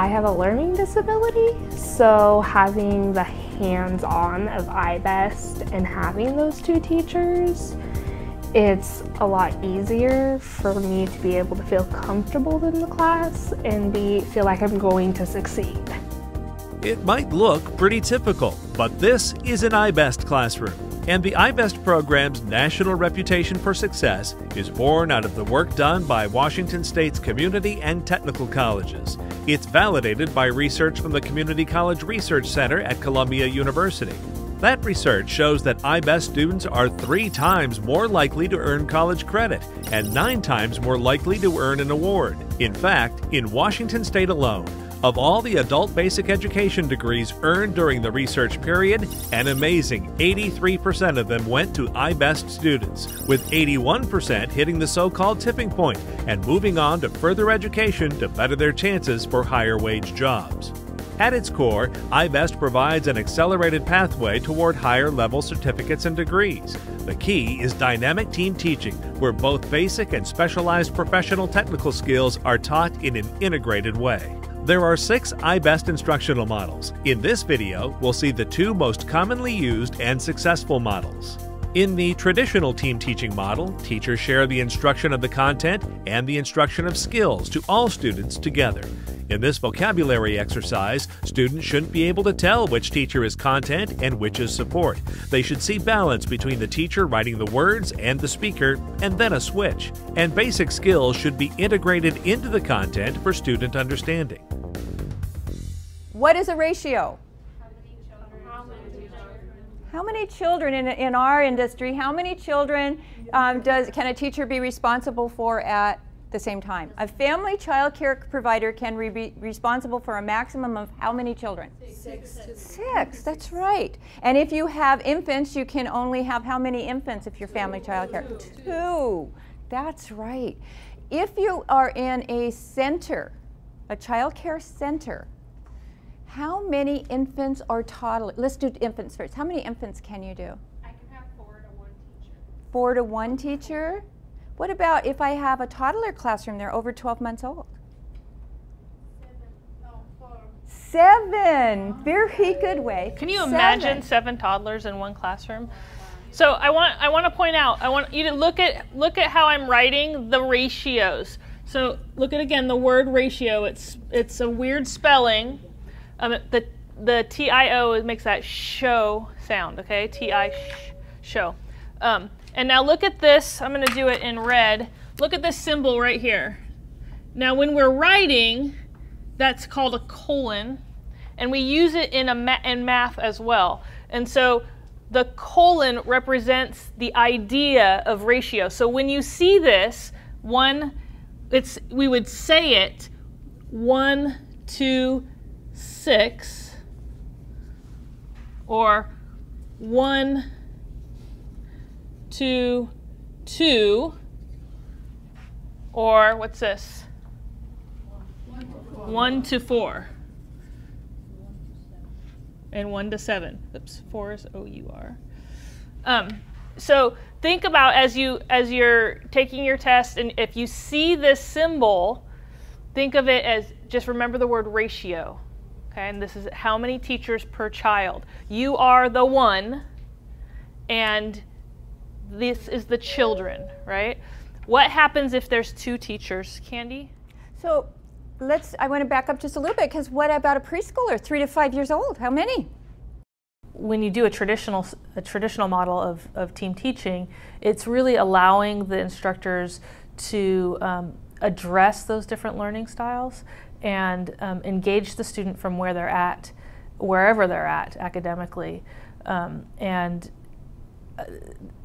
I have a learning disability, so having the hands-on of IBEST and having those two teachers, it's a lot easier for me to be able to feel comfortable in the class and feel like I'm going to succeed. It might look pretty typical, but this is an IBEST classroom. And the IBEST program's national reputation for success is born out of the work done by Washington State's community and technical colleges. It's validated by research from the Community College Research Center at Columbia University. That research shows that IBEST students are 3 times more likely to earn college credit and 9 times more likely to earn an award. In fact, in Washington State alone, of all the adult basic education degrees earned during the research period, an amazing 83% of them went to IBEST students, with 81% hitting the so-called tipping point and moving on to further education to better their chances for higher wage jobs. At its core, IBEST provides an accelerated pathway toward higher level certificates and degrees. The key is dynamic team teaching, where both basic and specialized professional technical skills are taught in an integrated way. There are 6 IBEST instructional models. In this video, we'll see the 2 most commonly used and successful models. In the traditional team teaching model, teachers share the instruction of the content and the instruction of skills to all students together. In this vocabulary exercise, students shouldn't be able to tell which teacher is content and which is support. They should see balance between the teacher writing the words and the speaker, and then a switch. And basic skills should be integrated into the content for student understanding. What is a ratio? How many children in our industry, how many children can a teacher be responsible for at the same time? A family child care provider can be responsible for a maximum of how many children? 6, that's right. And if you have infants, you can only have how many infants if you're family child care? 2, that's right. If you are in a center, a child care center, how many infants or toddlers? Let's do infants first. How many infants can you do? I can have 4 to 1 teacher. 4 to 1 teacher? What about if I have a toddler classroom, they're over 12 months old? 7. Very good way. Can you imagine 7 toddlers in one classroom? So I want to point out, I want you to look at how I'm writing the ratios. So look at again the word ratio. It's a weird spelling. The T-I-O makes that show sound, okay? Show. And now look at this. I'm going to do it in red. Look at this symbol right here. Now when we're writing, that's called a colon, and we use it in math as well. And so the colon represents the idea of ratio. So when you see this, we would say it 1 to 6, or 1 to 2, or what's this? 1 to 4, and 1 to 7. Oops, 4 is O-U-R. So think about as you're taking your test, and if you see this symbol, think of it as, just remember the word ratio. Okay, and this is how many teachers per child. You are the 1, and this is the children, right? What happens if there's 2 teachers, Candy? So I want to back up just a little bit, because what about a preschooler, 3 to 5 years old? How many? When you do a traditional model of team teaching, it's really allowing the instructors to address those different learning styles and engage the student from where they're at, wherever they're at academically, and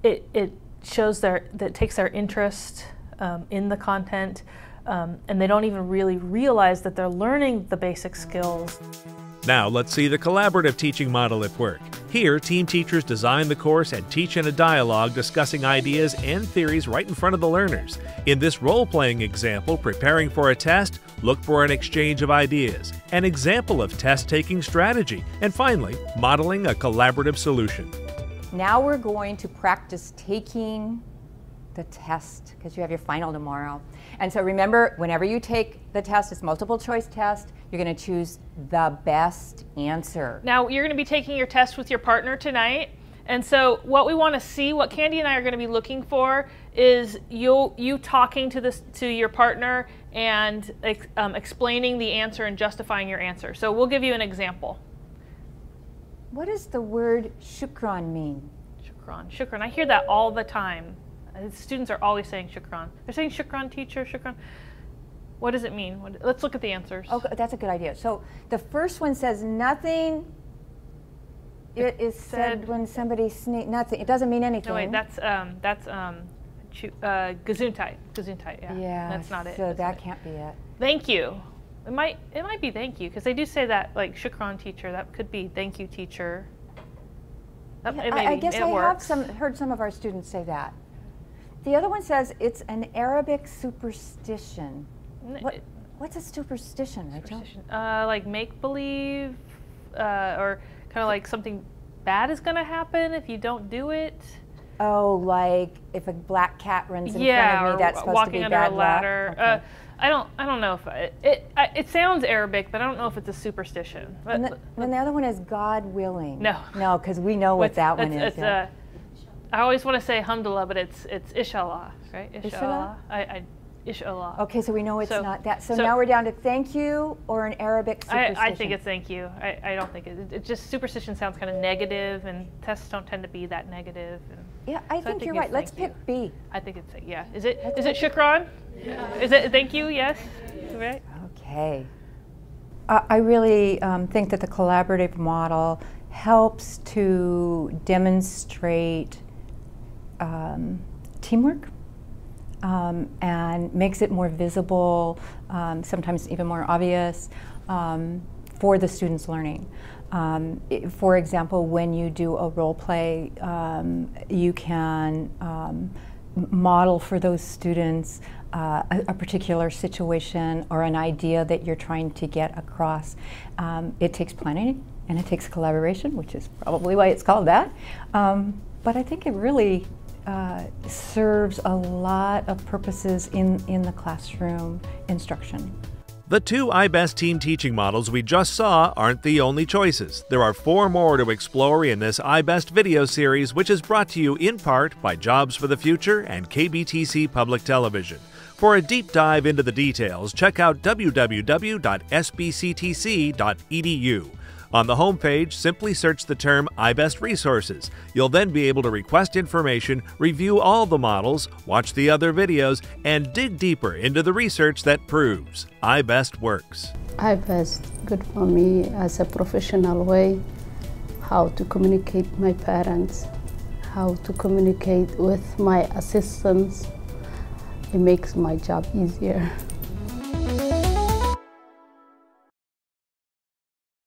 it shows that takes their interest in the content, and they don't even really realize that they're learning the basic skills. Now let's see the collaborative teaching model at work. Here, team teachers design the course and teach in a dialogue, discussing ideas and theories right in front of the learners. In this role-playing example, preparing for a test, look for an exchange of ideas, an example of test-taking strategy, and finally, modeling a collaborative solution. Now we're going to practice taking the test, because you have your final tomorrow. And so remember, whenever you take the test, it's multiple choice test, you're going to choose the best answer. Now, you're going to be taking your test with your partner tonight. And so what we want to see, what Candy and I are going to be looking for, is you talking to your partner and explaining the answer and justifying your answer. So we'll give you an example. What does the word shukran mean? Shukran. Shukran. I hear that all the time. Students are always saying shukran. They're saying shukran, teacher, shukran. What does it mean? Let's look at the answers. Oh, that's a good idea. So the first one says nothing. It is said when somebody sneezes. Nothing. It doesn't mean anything. No, wait. That's Gesundheit. Gesundheit. Yeah. Yeah. That's not it. So that can't be it. Thank you. It might be thank you, because they do say that, like shukran, teacher. That could be thank you, teacher. Yeah, I guess I have heard some of our students say that. The other one says it's an Arabic superstition. What's a superstition, Rachel? Superstition. Like make-believe, or kind of like something bad is going to happen if you don't do it. Oh, like if a black cat runs in front of me, that's supposed to be bad luck? Walking under a ladder. Okay. I don't know if it sounds Arabic, but I don't know if it's a superstition. And the other one is God willing. No. No, because we know what that one is. I always want to say alhamdulillah, but it's inshallah, right? Inshallah. Inshallah. Okay, so we know it's not that. So now we're down to thank you or an Arabic superstition. I think it's thank you. I don't think it just superstition sounds kind of negative, and tests don't tend to be that negative. Yeah, I think you're right. Let's pick B. I think it's yeah. Is it shukran? Yeah. Is it thank you? Yes. Right. Okay. I really think that the collaborative model helps to demonstrate teamwork. And makes it more visible, sometimes even more obvious for the students' learning. For example, when you do a role play, you can model for those students a particular situation or an idea that you're trying to get across. It takes planning and it takes collaboration, which is probably why it's called that. But I think it really serves a lot of purposes in the classroom instruction. The two IBEST team teaching models we just saw aren't the only choices. There are 4 more to explore in this IBEST video series, which is brought to you in part by Jobs for the Future and KBTC Public Television. For a deep dive into the details, check out www.sbctc.edu. On the homepage, simply search the term IBEST Resources. You'll then be able to request information, review all the models, watch the other videos, and dig deeper into the research that proves IBEST works. IBEST good for me as a professional way, how to communicate with my parents, how to communicate with my assistants. It makes my job easier.